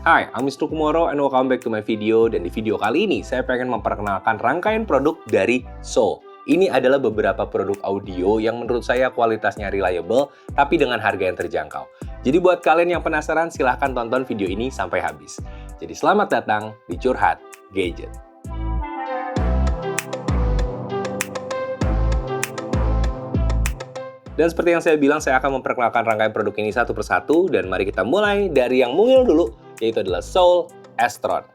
Hai, I'm Mr. Kumoro and welcome back to my video. Dan di video kali ini, saya pengen memperkenalkan rangkaian produk dari Soul. Ini adalah beberapa produk audio yang menurut saya kualitasnya reliable, tapi dengan harga yang terjangkau. Jadi buat kalian yang penasaran, silahkan tonton video ini sampai habis. Jadi selamat datang di Curhat Gadget. Dan seperti yang saya bilang, saya akan memperkenalkan rangkaian produk ini satu persatu. Dan mari kita mulai dari yang mungil dulu, yaitu adalah Soul S-Tron.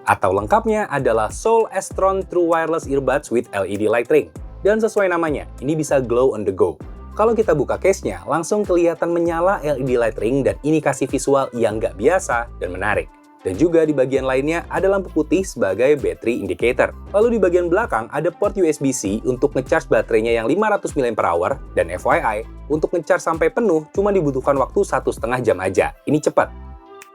Atau lengkapnya adalah Soul S-Tron True Wireless Earbuds with LED Light Ring. Dan sesuai namanya, ini bisa glow on the go. Kalau kita buka case-nya, langsung kelihatan menyala LED light ring dan ini kasih visual yang nggak biasa dan menarik. Dan juga di bagian lainnya ada lampu putih sebagai battery indicator. Lalu di bagian belakang ada port USB-C untuk ngecharge baterainya yang 500 mAh dan FYI, untuk ngecharge sampai penuh cuma dibutuhkan waktu 1,5 jam aja. Ini cepat.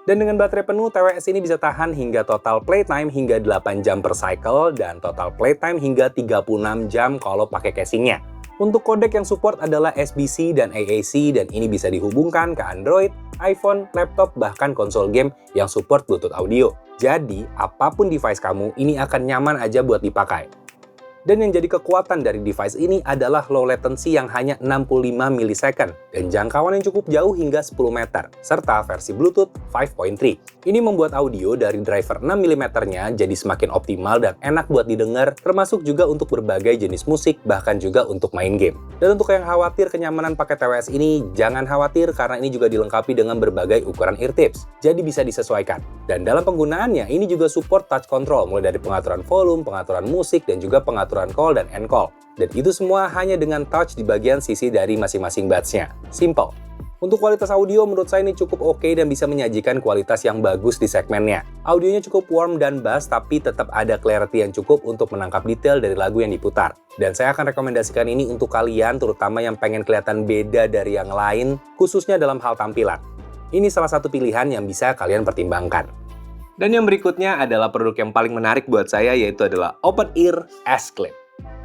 Dan dengan baterai penuh, TWS ini bisa tahan hingga total playtime hingga 8 jam per cycle dan total playtime hingga 36 jam kalau pakai casingnya. Untuk kodek yang support adalah SBC dan AAC dan ini bisa dihubungkan ke Android, iPhone, laptop, bahkan konsol game yang support Bluetooth audio. Jadi, apapun device kamu, ini akan nyaman aja buat dipakai. Dan yang jadi kekuatan dari device ini adalah low latency yang hanya 65 millisecond dan jangkauan yang cukup jauh hingga 10 meter, serta versi Bluetooth 5.3. Ini membuat audio dari driver 6 mm-nya jadi semakin optimal dan enak buat didengar, termasuk juga untuk berbagai jenis musik, bahkan juga untuk main game. Dan untuk yang khawatir kenyamanan pakai TWS ini, jangan khawatir karena ini juga dilengkapi dengan berbagai ukuran ear tips, jadi bisa disesuaikan. Dan dalam penggunaannya, ini juga support touch control, mulai dari pengaturan volume, pengaturan musik, dan juga pengaturan call dan end call. Dan itu semua hanya dengan touch di bagian sisi dari masing-masing buds-nya. Simple. Untuk kualitas audio menurut saya ini cukup oke dan bisa menyajikan kualitas yang bagus di segmennya. Audionya cukup warm dan bass tapi tetap ada clarity yang cukup untuk menangkap detail dari lagu yang diputar. Dan saya akan rekomendasikan ini untuk kalian terutama yang pengen kelihatan beda dari yang lain, khususnya dalam hal tampilan. Ini salah satu pilihan yang bisa kalian pertimbangkan. Dan yang berikutnya adalah produk yang paling menarik buat saya, yaitu adalah Open Ear S-Clip.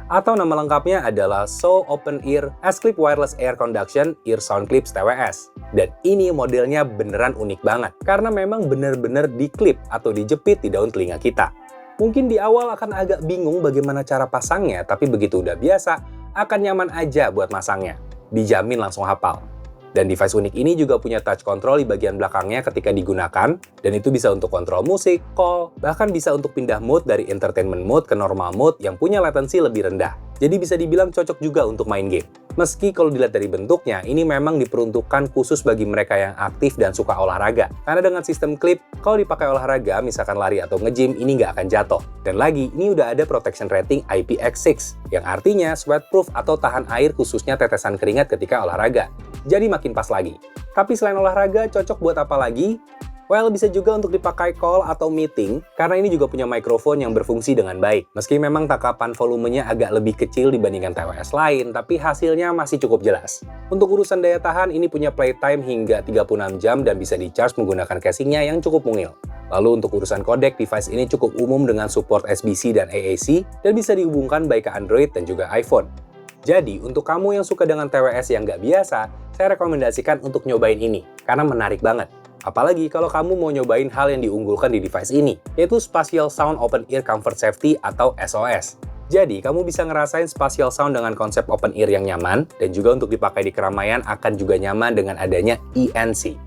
Atau nama lengkapnya adalah Soul Open Ear S-Clip Wireless Air Conduction Ear Sound Clips TWS. Dan ini modelnya beneran unik banget, karena memang bener-bener diklip atau dijepit di daun telinga kita. Mungkin di awal akan agak bingung bagaimana cara pasangnya, tapi begitu udah biasa, akan nyaman aja buat masangnya. Dijamin langsung hafal. Dan device unik ini juga punya touch control di bagian belakangnya ketika digunakan, dan itu bisa untuk kontrol musik, call, bahkan bisa untuk pindah mode dari entertainment mode ke normal mode yang punya latensi lebih rendah. Jadi bisa dibilang cocok juga untuk main game. Meski kalau dilihat dari bentuknya, ini memang diperuntukkan khusus bagi mereka yang aktif dan suka olahraga. Karena dengan sistem clip, kalau dipakai olahraga, misalkan lari atau nge-gym, ini nggak akan jatuh. Dan lagi, ini udah ada protection rating IPX6, yang artinya sweatproof atau tahan air khususnya tetesan keringat ketika olahraga. Jadi makin pas lagi. Tapi selain olahraga, cocok buat apa lagi? Well, bisa juga untuk dipakai call atau meeting, karena ini juga punya mikrofon yang berfungsi dengan baik. Meski memang takapan volumenya agak lebih kecil dibandingkan TWS lain, tapi hasilnya masih cukup jelas. Untuk urusan daya tahan, ini punya playtime hingga 36 jam dan bisa di-charge menggunakan casingnya yang cukup mungil. Lalu untuk urusan kodek, device ini cukup umum dengan support SBC dan AAC, dan bisa dihubungkan baik ke Android dan juga iPhone. Jadi, untuk kamu yang suka dengan TWS yang nggak biasa, saya rekomendasikan untuk nyobain ini, karena menarik banget. Apalagi kalau kamu mau nyobain hal yang diunggulkan di device ini, yaitu Spatial Sound Open Ear Comfort Safety atau SOS. Jadi, kamu bisa ngerasain spatial sound dengan konsep open ear yang nyaman, dan juga untuk dipakai di keramaian akan juga nyaman dengan adanya ENC.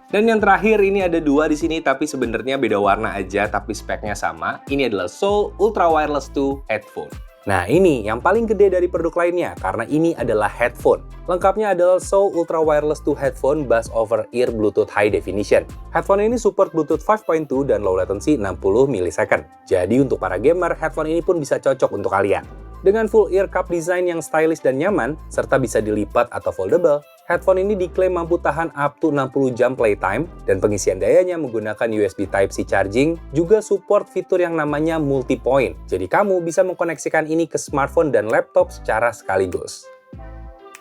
Dan yang terakhir, ini ada dua di sini, tapi sebenarnya beda warna aja, tapi speknya sama. Ini adalah Soul Ultra Wireless 2 Headphone. Nah ini yang paling gede dari produk lainnya karena ini adalah headphone. Lengkapnya adalah Soul Ultra Wireless 2 Headphone Bass Over Ear Bluetooth High Definition. Headphone ini support Bluetooth 5.2 dan low latency 60 millisecond. Jadi untuk para gamer, headphone ini pun bisa cocok untuk kalian. Dengan full ear cup design yang stylish dan nyaman, serta bisa dilipat atau foldable, headphone ini diklaim mampu tahan up to 60 jam playtime, dan pengisian dayanya menggunakan USB Type-C charging, juga support fitur yang namanya multi-point. Jadi kamu bisa mengkoneksikan ini ke smartphone dan laptop secara sekaligus.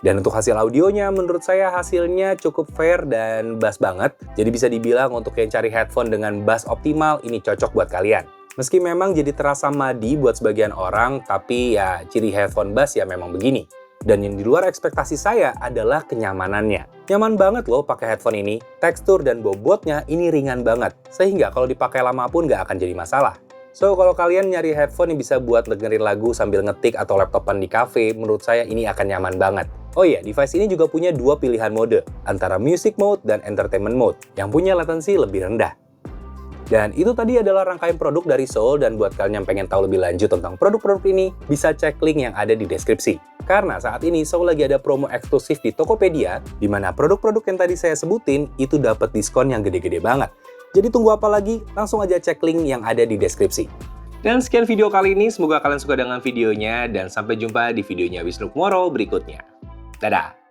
Dan untuk hasil audionya, menurut saya hasilnya cukup fair dan bass banget. Jadi bisa dibilang untuk yang cari headphone dengan bass optimal, ini cocok buat kalian. Meski memang jadi terasa madi buat sebagian orang, tapi ya ciri headphone bass ya memang begini. Dan yang di luar ekspektasi saya adalah kenyamanannya. Nyaman banget loh pakai headphone ini. Tekstur dan bobotnya ini ringan banget. Sehingga kalau dipakai lama pun nggak akan jadi masalah. So, kalau kalian nyari headphone yang bisa buat dengerin lagu sambil ngetik atau laptopan di cafe, menurut saya ini akan nyaman banget. Oh iya, device ini juga punya dua pilihan mode, antara music mode dan entertainment mode, yang punya latensi lebih rendah. Dan itu tadi adalah rangkaian produk dari Soul, dan buat kalian yang pengen tahu lebih lanjut tentang produk-produk ini, bisa cek link yang ada di deskripsi. Karena saat ini Soul lagi ada promo eksklusif di Tokopedia, di mana produk-produk yang tadi saya sebutin itu dapat diskon yang gede-gede banget. Jadi tunggu apa lagi? Langsung aja cek link yang ada di deskripsi. Dan sekian video kali ini, semoga kalian suka dengan videonya, dan sampai jumpa di videonya Wisnu Kumoro berikutnya. Dadah!